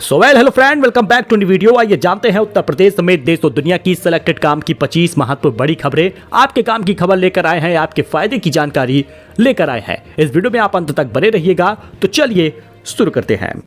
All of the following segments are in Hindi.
Hello friend, welcome back to new video. आइए जानते हैं उत्तर प्रदेश समेत देश और दुनिया की सिलेक्टेड काम की 25 महत्वपूर्ण बड़ी खबरें। आपके काम की खबर लेकर आए हैं, आपके फायदे की जानकारी लेकर आए हैं। इस वीडियो में आप अंत तक बने रहिएगा। तो चलिए शुरू करते हैं।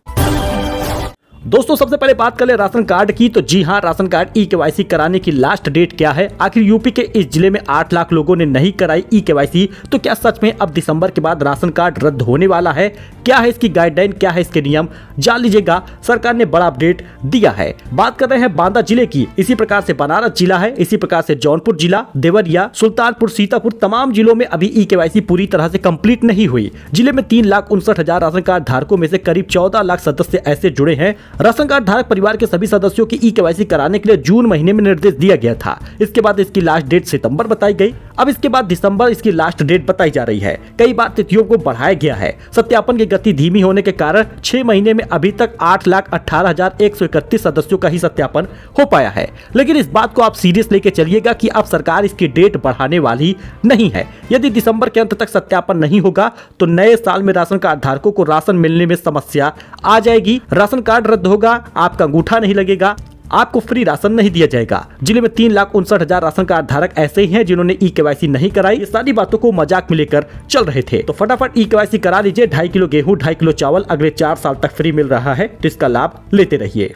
दोस्तों, सबसे पहले बात कर ले राशन कार्ड की। तो जी हां, राशन कार्ड ई-केवाईसी कराने की लास्ट डेट क्या है? आखिर यूपी के इस जिले में 8 लाख लोगों ने नहीं कराई ई-केवाईसी। तो क्या सच में अब दिसंबर के बाद राशन कार्ड रद्द होने वाला है? क्या है इसकी गाइडलाइन, क्या है इसके नियम, जान लीजिएगा। सरकार ने बड़ा अपडेट दिया है। बात कर रहे हैं बांदा जिले की। इसी प्रकार से बनारस जिला है, इसी प्रकार से जौनपुर जिला, देवरिया, सुल्तानपुर, सीतापुर, तमाम जिलों में अभी ई-केवाईसी पूरी तरह से कंप्लीट नहीं हुई। जिले में 3,59,000 राशन कार्ड धारकों में से करीब 14 लाख सदस्य ऐसे जुड़े हैं। राशन कार्ड धारक परिवार के सभी सदस्यों की ई-केवाईसी कराने के लिए जून महीने में निर्देश दिया गया था। इसके बाद इसकी लास्ट डेट सितंबर बताई गई। अब इसके बाद दिसंबर इसकी लास्ट डेट बताई जा रही है। कई बार तिथियों को बढ़ाया गया है। सत्यापन की गति धीमी होने के कारण 6 महीने में अभी तक 8,18,131 सदस्यों का ही सत्यापन हो पाया है। लेकिन इस बात को आप सीरियस लेके चलिएगा कि अब सरकार इसकी डेट बढ़ाने वाली नहीं है। यदि दिसंबर के अंत तक सत्यापन नहीं होगा तो नए साल में राशन कार्ड धारकों को राशन मिलने में समस्या आ जाएगी। राशन कार्ड रद्द होगा, आपका अंगूठा नहीं लगेगा, आपको फ्री राशन नहीं दिया जाएगा। जिले में 3,59,000 राशन कार्ड धारक ऐसे ही हैं जिन्होंने ई-केवाईसी नहीं कराई। ये सारी बातों को मजाक में लेकर चल रहे थे। तो फटाफट ई-केवाईसी करा लीजिए। 2.5 किलो गेहूं, 2.5 किलो चावल अगले 4 साल तक फ्री मिल रहा है, तो इसका लाभ लेते रहिए।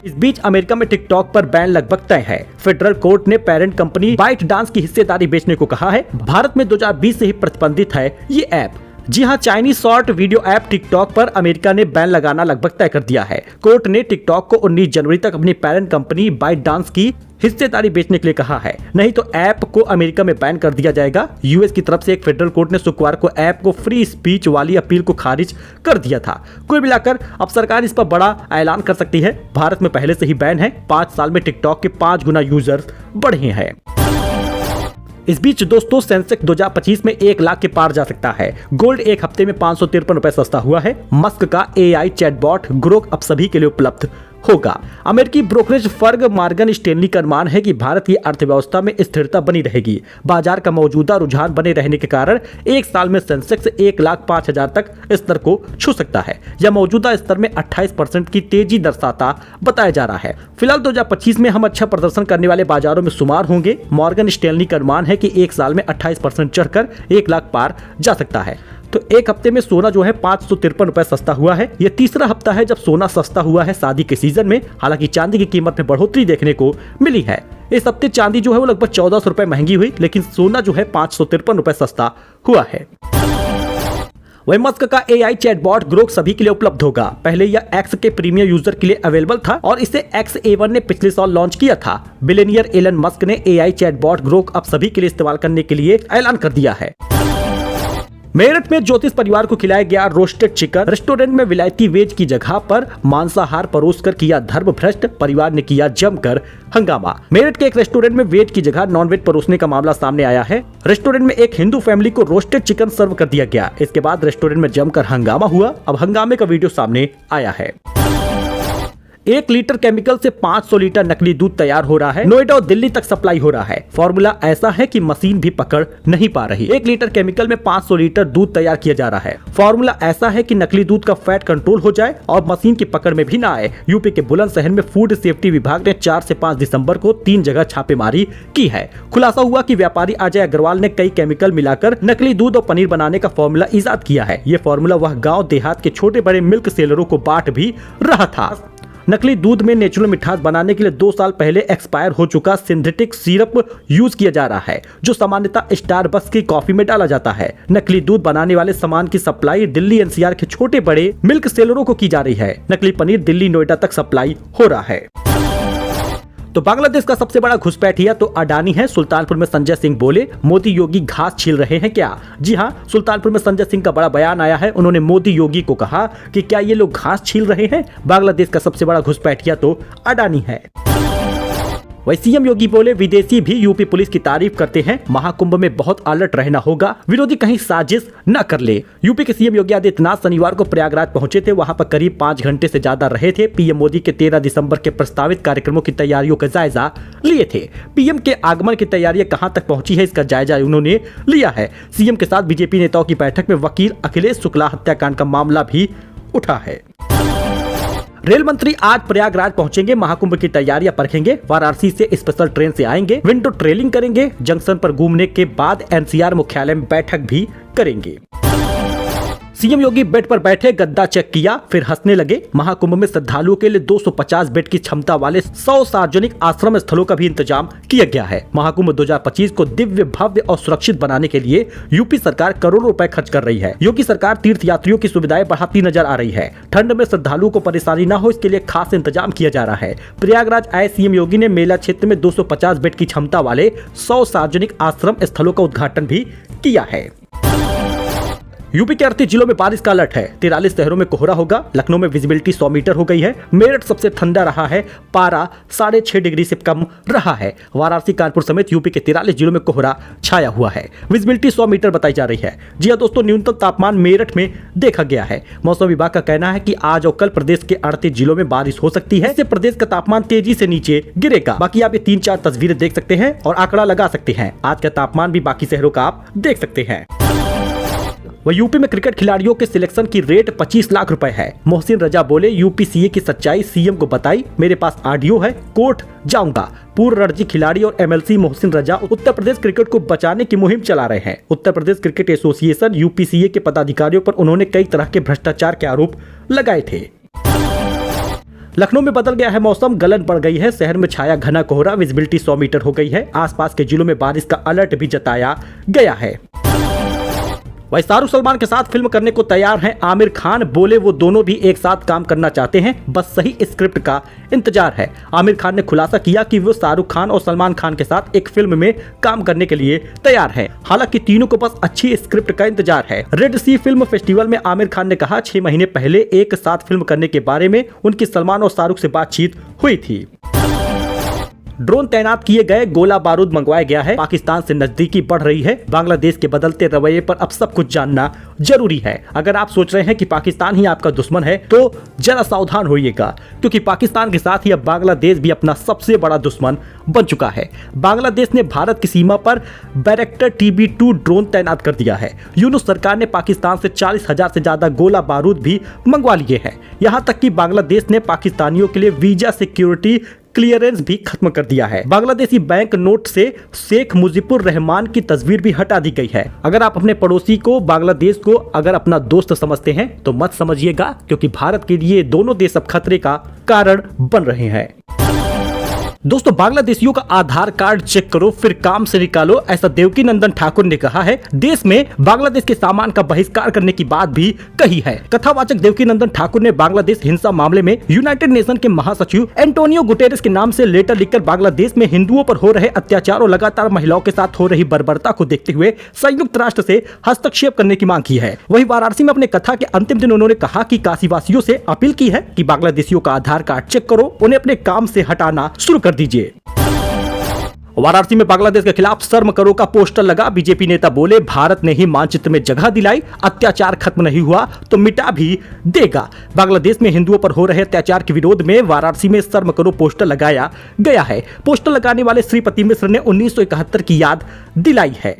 इस बीच अमेरिका में टिकटॉक पर बैन लगभग तय है। फेडरल कोर्ट ने पेरेंट कंपनी बाइट डांस की हिस्सेदारी बेचने को कहा है। भारत में 2020 से ही प्रतिबंधित है ये ऐप। जी हां, Chinese short video app TikTok पर अमेरिका ने बैन लगाना लगभग तय कर दिया है। कोर्ट ने टिकटॉक को 19 जनवरी तक अपनी पेरेंट कंपनी बाइट डांस की हिस्सेदारी बेचने के लिए कहा है, नहीं तो ऐप को अमेरिका में बैन कर दिया जाएगा। यूएस की तरफ से एक फेडरल कोर्ट ने शुक्रवार को ऐप को फ्री स्पीच वाली अपील को खारिज कर दिया था। कुल मिलाकर अब सरकार इस पर बड़ा ऐलान कर सकती है। भारत में पहले से ही बैन है। 5 साल में टिकटॉक के 5 गुना यूजर्स बढ़े हैं। इस बीच दोस्तों, सेंसेक्स 2025 में 1 लाख के पार जा सकता है। गोल्ड एक हफ्ते में 553 रुपए सस्ता हुआ है। मस्क का एआई चैटबॉट ग्रोक अब सभी के लिए उपलब्ध होगा। अमेरिकी ब्रोकरेज फर्म मॉर्गन स्टैनली का अनुमान है कि भारत की अर्थव्यवस्था में स्थिरता बनी रहेगी। बाजार का मौजूदा रुझान बने रहने के कारण 1 साल में सेंसेक्स 1,05,000 तक स्तर को छू सकता है। यह मौजूदा स्तर में 28% की तेजी दर्शाता बताया जा रहा है। फिलहाल 2025 में हम अच्छा प्रदर्शन करने वाले बाजारों में शुमार होंगे। मॉर्गन स्टैनली का अनुमान है कि 1 साल में 28% चढ़कर 1 लाख पार जा सकता है। तो एक हफ्ते में सोना जो है 553 रुपए सस्ता हुआ है। यह तीसरा हफ्ता है जब सोना सस्ता हुआ है शादी के सीजन में। हालांकि चांदी की कीमत में बढ़ोतरी देखने को मिली है। इस हफ्ते चांदी जो है वो लगभग 1400 रुपए महंगी हुई, लेकिन सोना जो है 553 रुपए सस्ता हुआ है। वही मस्क का एआई चैटबॉट ग्रोक सभी के लिए उपलब्ध होगा। पहले यह एक्स के प्रीमियम यूजर के लिए अवेलेबल था और इसे XA1 ने पिछले साल लॉन्च किया था। बिलियनियर एलन मस्क ने एआई चैटबॉट ग्रोक अब सभी के लिए इस्तेमाल करने के लिए ऐलान कर दिया है। मेरठ में ज्योतिष परिवार को खिलाया गया रोस्टेड चिकन। रेस्टोरेंट में विलायती वेज की जगह पर मांसाहार परोसकर किया धर्म भ्रष्ट। परिवार ने किया जमकर हंगामा। मेरठ के एक रेस्टोरेंट में वेज की जगह नॉन वेज परोसने का मामला सामने आया है। रेस्टोरेंट में एक हिंदू फैमिली को रोस्टेड चिकन सर्व कर दिया गया। इसके बाद रेस्टोरेंट में जमकर हंगामा हुआ। अब हंगामे का वीडियो सामने आया है। 1 लीटर केमिकल से 500 लीटर नकली दूध तैयार हो रहा है। नोएडा और दिल्ली तक सप्लाई हो रहा है। फॉर्मूला ऐसा है कि मशीन भी पकड़ नहीं पा रही। 1 लीटर केमिकल में 500 लीटर दूध तैयार किया जा रहा है। फॉर्मूला ऐसा है कि नकली दूध का फैट कंट्रोल हो जाए और मशीन की पकड़ में भी ना आए। यूपी के बुलंदशहर में फूड सेफ्टी विभाग ने 4 से 5 दिसंबर को 3 जगह छापेमारी की है। खुलासा हुआ कि व्यापारी अजय अग्रवाल ने कई केमिकल मिलाकर नकली दूध और पनीर बनाने का फॉर्मूला ईजाद किया है। ये फॉर्मूला वह गाँव देहात के छोटे बड़े मिल्क सेलरों को बांट भी रहा था। नकली दूध में नेचुरल मिठास बनाने के लिए 2 साल पहले एक्सपायर हो चुका सिंथेटिक सिरप यूज किया जा रहा है, जो सामान्यतः स्टारबक्स की कॉफी में डाला जाता है। नकली दूध बनाने वाले सामान की सप्लाई दिल्ली NCR के छोटे बड़े मिल्क सेलरों को की जा रही है। नकली पनीर दिल्ली नोएडा तक सप्लाई हो रहा है। तो बांग्लादेश का सबसे बड़ा घुसपैठिया तो अडानी है। सुल्तानपुर में संजय सिंह बोले, मोदी योगी घास छील रहे हैं क्या? जी हां, सुल्तानपुर में संजय सिंह का बड़ा बयान आया है। उन्होंने मोदी योगी को कहा कि क्या ये लोग घास छील रहे हैं? बांग्लादेश का सबसे बड़ा घुसपैठिया तो अडानी है। वही सीएम योगी बोले, विदेशी भी यूपी पुलिस की तारीफ करते हैं। महाकुंभ में बहुत अलर्ट रहना होगा, विरोधी कहीं साजिश न कर ले। यूपी के सीएम योगी आदित्यनाथ शनिवार को प्रयागराज पहुंचे थे। वहां पर करीब 5 घंटे से ज्यादा रहे थे। पीएम मोदी के 13 दिसंबर के प्रस्तावित कार्यक्रमों की तैयारियों का जायजा लिए थे। पीएम के आगमन की तैयारियां कहां तक पहुंची है, इसका जायजा उन्होंने लिया है। सीएम के साथ बीजेपी नेताओं की बैठक में वकील अखिलेश शुक्ला हत्याकांड का मामला भी उठा है। रेल मंत्री आज प्रयागराज पहुंचेंगे, महाकुंभ की तैयारियां परखेंगे, वाराणसी से स्पेशल ट्रेन से आएंगे, विंडो ट्रेलिंग करेंगे, जंक्शन पर घूमने के बाद एनसीआर मुख्यालय में बैठक भी करेंगे। सीएम योगी बेड पर बैठे, गद्दा चेक किया, फिर हंसने लगे। महाकुंभ में श्रद्धालुओं के लिए 250 बेड की क्षमता वाले 100 सार्वजनिक आश्रम स्थलों का भी इंतजाम किया गया है। महाकुंभ 2025 को दिव्य, भव्य और सुरक्षित बनाने के लिए यूपी सरकार करोड़ों रुपए खर्च कर रही है। योगी सरकार तीर्थ यात्रियों की सुविधाएं बढ़ाती नजर आ रही है। ठंड में श्रद्धालुओं को परेशानी न हो, इसके लिए खास इंतजाम किया जा रहा है। प्रयागराज आए सीएम योगी ने मेला क्षेत्र में 250 बेड की क्षमता वाले 100 सार्वजनिक आश्रम स्थलों का उद्घाटन भी किया है। यूपी के 38 जिलों में बारिश का अलर्ट है। 43 शहरों में कोहरा होगा। लखनऊ में विजिबिलिटी 100 मीटर हो गई है। मेरठ सबसे ठंडा रहा है, पारा 6.5 डिग्री से कम रहा है। वाराणसी, कानपुर समेत यूपी के 43 जिलों में कोहरा छाया हुआ है। विजिबिलिटी 100 मीटर बताई जा रही है। जी हाँ दोस्तों, न्यूनतम तापमान मेरठ में देखा गया है। मौसम विभाग का कहना है कि आज और कल प्रदेश के 38 जिलों में बारिश हो सकती है। इससे प्रदेश का तापमान तेजी से नीचे गिरेगा। बाकी आप ये 3-4 तस्वीरें देख सकते हैं और आंकड़ा लगा सकते हैं। आज का तापमान भी बाकी शहरों का आप देख सकते हैं। वह यूपी में क्रिकेट खिलाड़ियों के सिलेक्शन की रेट 25 लाख रुपए है। मोहसिन रजा बोले, यूपीसीए की सच्चाई सीएम को बताई, मेरे पास ऑडियो है, कोर्ट जाऊंगा। पूर्व रणजी खिलाड़ी और एमएलसी मोहसिन रजा उत्तर प्रदेश क्रिकेट को बचाने की मुहिम चला रहे हैं। Uttar Pradesh cricket association UPCA के पदाधिकारियों पर उन्होंने कई तरह के भ्रष्टाचार के आरोप लगाए थे। लखनऊ में बदल गया है मौसम, गलन बढ़ गई है। शहर में छाया घना कोहरा, विजिबिलिटी 100 मीटर हो गई है। आसपास के जिलों में बारिश का अलर्ट भी जताया गया है। वही शाहरुख सलमान के साथ फिल्म करने को तैयार हैं आमिर खान। बोले वो दोनों भी एक साथ काम करना चाहते हैं, बस सही स्क्रिप्ट का इंतजार है। आमिर खान ने खुलासा किया कि वो शाहरुख खान और सलमान खान के साथ एक फिल्म में काम करने के लिए तैयार हैं। हालांकि तीनों को बस अच्छी स्क्रिप्ट का इंतजार है। रेड सी फिल्म फेस्टिवल में आमिर खान ने कहा, 6 महीने पहले एक साथ फिल्म करने के बारे में उनकी सलमान और शाहरुख से बातचीत हुई थी। ड्रोन तैनात किए गए, गोला बारूद मंगवाया गया है। पाकिस्तान से नजदीकी बढ़ रही है। बांग्लादेश के बदलते रवैये पर अब सब कुछ जानना जरूरी है। अगर आप सोच रहे हैं कि पाकिस्तान ही आपका दुश्मन है तो जरा सावधान होइएगा, क्योंकि पाकिस्तान के साथ ही अब बांग्लादेश भी अपना सबसे बड़ा दुश्मन बन चुका है। बांग्लादेश ने भारत की सीमा पर बैरक्टर TB2 ड्रोन तैनात कर दिया है। यूनुस सरकार ने पाकिस्तान से 40,000 से ज्यादा गोला बारूद भी मंगवा लिए हैं। यहाँ तक कि बांग्लादेश ने पाकिस्तानियों के लिए वीजा सिक्योरिटी क्लियरेंस भी खत्म कर दिया है। बांग्लादेशी बैंक नोट से शेख मुजीबुर रहमान की तस्वीर भी हटा दी गई है। अगर आप अपने पड़ोसी को, बांग्लादेश को अगर अपना दोस्त समझते हैं तो मत समझिएगा, क्योंकि भारत के लिए दोनों देश अब खतरे का कारण बन रहे हैं। दोस्तों, बांग्लादेशियों का आधार कार्ड चेक करो फिर काम से निकालो, ऐसा देवकी नंदन ठाकुर ने कहा है। देश में बांग्लादेश के सामान का बहिष्कार करने की बात भी कही है। कथावाचक देवकी नंदन ठाकुर ने बांग्लादेश हिंसा मामले में यूनाइटेड नेशन के महासचिव एंटोनियो गुटेरेस के नाम से लेटर लिखकर बांग्लादेश में हिंदुओं पर हो रहे अत्याचार और लगातार महिलाओं के साथ हो रही बर्बरता को देखते हुए संयुक्त राष्ट्र से हस्तक्षेप करने की मांग की है। वहीं वाराणसी में अपने कथा के अंतिम दिन उन्होंने कहा कि काशीवासियों से अपील की है कि बांग्लादेशियों का आधार कार्ड चेक करो, उन्हें अपने काम से हटाना शुरू कर दीजिए। वाराणसी में बांग्लादेश के खिलाफ शर्म करो का पोस्टर लगा। बीजेपी नेता बोले, भारत ने ही मानचित्र में जगह दिलाई, अत्याचार खत्म नहीं हुआ तो मिटा भी देगा। बांग्लादेश में हिंदुओं पर हो रहे अत्याचार के विरोध में वाराणसी में शर्म करो पोस्टर लगाया गया है। पोस्टर लगाने वाले श्रीपति मिश्र ने 1971 की याद दिलाई है।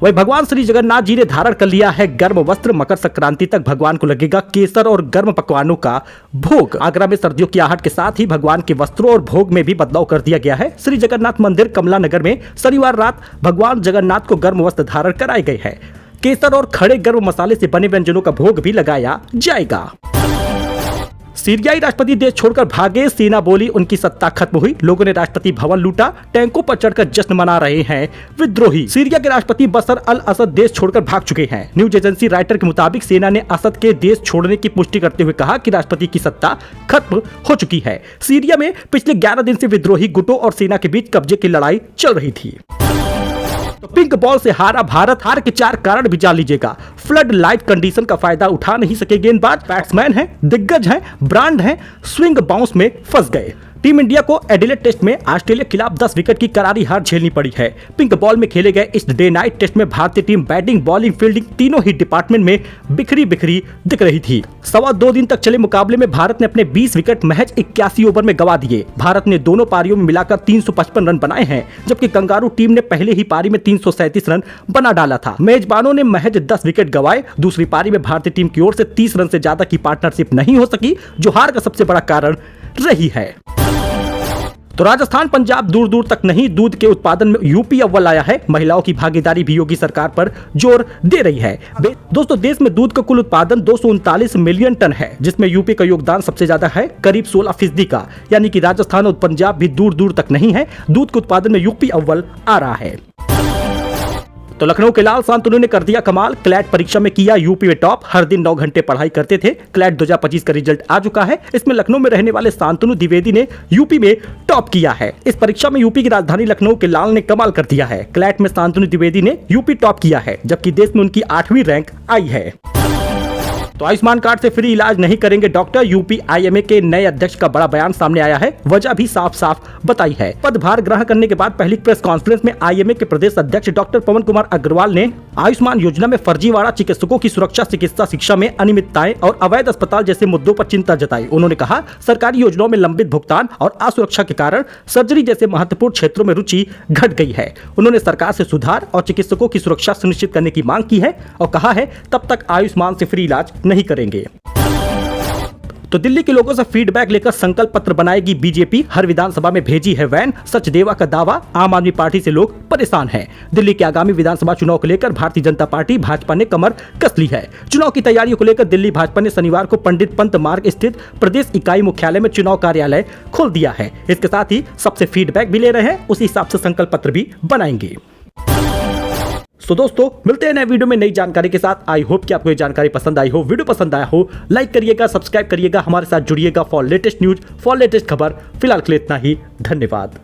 वही भगवान श्री जगन्नाथ जी ने धारण कर लिया है गर्म वस्त्र। मकर संक्रांति तक भगवान को लगेगा केसर और गर्म पकवानों का भोग। आगरा में सर्दियों की आहट के साथ ही भगवान के वस्त्रों और भोग में भी बदलाव कर दिया गया है। श्री जगन्नाथ मंदिर कमला नगर में शनिवार रात भगवान जगन्नाथ को गर्म वस्त्र धारण कराए गए हैं। केसर और खड़े गर्म मसाले से बने व्यंजनों का भोग भी लगाया जाएगा। सीरियाई राष्ट्रपति देश छोड़कर भागे, सेना बोली उनकी सत्ता खत्म हुई। लोगों ने राष्ट्रपति भवन लूटा, टैंकों पर चढ़कर जश्न मना रहे हैं विद्रोही। सीरिया के राष्ट्रपति बशर अल असद देश छोड़कर भाग चुके हैं। न्यूज एजेंसी राइटर के मुताबिक सेना ने असद के देश छोड़ने की पुष्टि करते हुए कहा कि राष्ट्रपति की सत्ता खत्म हो चुकी है। सीरिया में पिछले 11 दिन से विद्रोही गुटों और सेना के बीच कब्जे की लड़ाई चल रही थी। तो पिंक बॉल से हारा भारत, हार के 4 कारण भी जान लीजिएगा। फ्लड लाइट कंडीशन का फायदा उठा नहीं सके गेंदबाज, बैट्समैन हैं, दिग्गज हैं, ब्रांड हैं, स्विंग बाउंस में फंस गए। टीम इंडिया को एडिलेड टेस्ट में ऑस्ट्रेलिया के खिलाफ 10 विकेट की करारी हार झेलनी पड़ी है। पिंक बॉल में खेले गए इस डे नाइट टेस्ट में भारतीय टीम बैटिंग, बॉलिंग, फील्डिंग तीनों ही डिपार्टमेंट में बिखरी बिखरी दिख रही थी। 2.25 दिन तक चले मुकाबले में भारत ने अपने 20 विकेट महज 81 ओवर में गंवा दिए। भारत ने दोनों पारियों में मिलाकर 355 रन बनाए हैं, जबकि कंगारू टीम ने पहले ही पारी में 337 रन बना डाला था। मेजबानों ने महज 10 विकेट गंवाए। दूसरी पारी में भारतीय टीम की ओर से 30 रन से ज्यादा की पार्टनरशिप नहीं हो सकी, जो हार का सबसे बड़ा कारण रही है। तो राजस्थान, पंजाब दूर दूर तक नहीं, दूध के उत्पादन में यूपी अव्वल आया है। महिलाओं की भागीदारी भी योगी सरकार पर जोर दे रही है। दोस्तों, देश में दूध का कुल उत्पादन 239 मिलियन टन है, जिसमें यूपी का योगदान सबसे ज्यादा है, करीब 16% का। यानी कि राजस्थान और पंजाब भी दूर दूर तक नहीं है, दूध के उत्पादन में यूपी अव्वल आ रहा है। तो लखनऊ के लाल शांतनु ने कर दिया कमाल, क्लैट परीक्षा में किया यूपी में टॉप। हर दिन 9 घंटे पढ़ाई करते थे। क्लैट 2025 का रिजल्ट आ चुका है। इसमें लखनऊ में रहने वाले शांतनु द्विवेदी ने यूपी में टॉप किया है। इस परीक्षा में यूपी की राजधानी लखनऊ के लाल ने कमाल कर दिया है। क्लैट में शांतनु द्विवेदी ने यूपी टॉप किया है, जबकि देश में उनकी 8वीं रैंक आई है। तो आयुष्मान कार्ड से फ्री इलाज नहीं करेंगे डॉक्टर, यूपी आईएमए के नए अध्यक्ष का बड़ा बयान सामने आया है। वजह भी साफ साफ बताई है। पदभार ग्रहण करने के बाद पहली प्रेस कॉन्फ्रेंस में आईएमए के प्रदेश अध्यक्ष डॉक्टर पवन कुमार अग्रवाल ने आयुष्मान योजना में फर्जीवाड़ा, चिकित्सकों की सुरक्षा, चिकित्सा शिक्षा में अनियमितताएं और अवैध अस्पताल जैसे मुद्दों पर चिंता जताई। उन्होंने कहा, सरकारी योजनाओं में लंबित भुगतान और असुरक्षा के कारण सर्जरी जैसे महत्वपूर्ण क्षेत्रों में रुचि घट गई है। उन्होंने सरकार से सुधार और चिकित्सकों की सुरक्षा सुनिश्चित करने की मांग की है और कहा है, तब तक आयुष्मान से फ्री इलाज नहीं करेंगे। तो दिल्ली के लोगों से फीडबैक लेकर संकल्प पत्र बनाएगी बीजेपी, हर विधानसभा में भेजी है वैन, सचदेवा का दावा। आम आदमी पार्टी से लोग परेशान हैं। दिल्ली के आगामी विधानसभा चुनाव को लेकर भारतीय जनता पार्टी भाजपा ने कमर कस ली है। चुनाव की तैयारियों को लेकर दिल्ली भाजपा ने शनिवार को पंडित पंत मार्ग स्थित प्रदेश इकाई मुख्यालय में चुनाव कार्यालय खोल दिया है। इसके साथ ही सबसे फीडबैक भी ले रहे हैं, उसी हिसाब से संकल्प पत्र भी बनाएंगे। तो दोस्तों, मिलते हैं नए वीडियो में नई जानकारी के साथ। आई होप कि आपको ये जानकारी पसंद आई हो। वीडियो पसंद आया हो, लाइक करिएगा, सब्सक्राइब करिएगा, हमारे साथ जुड़िएगा for latest news, for latest खबर। फिलहाल के लिए इतना ही, धन्यवाद।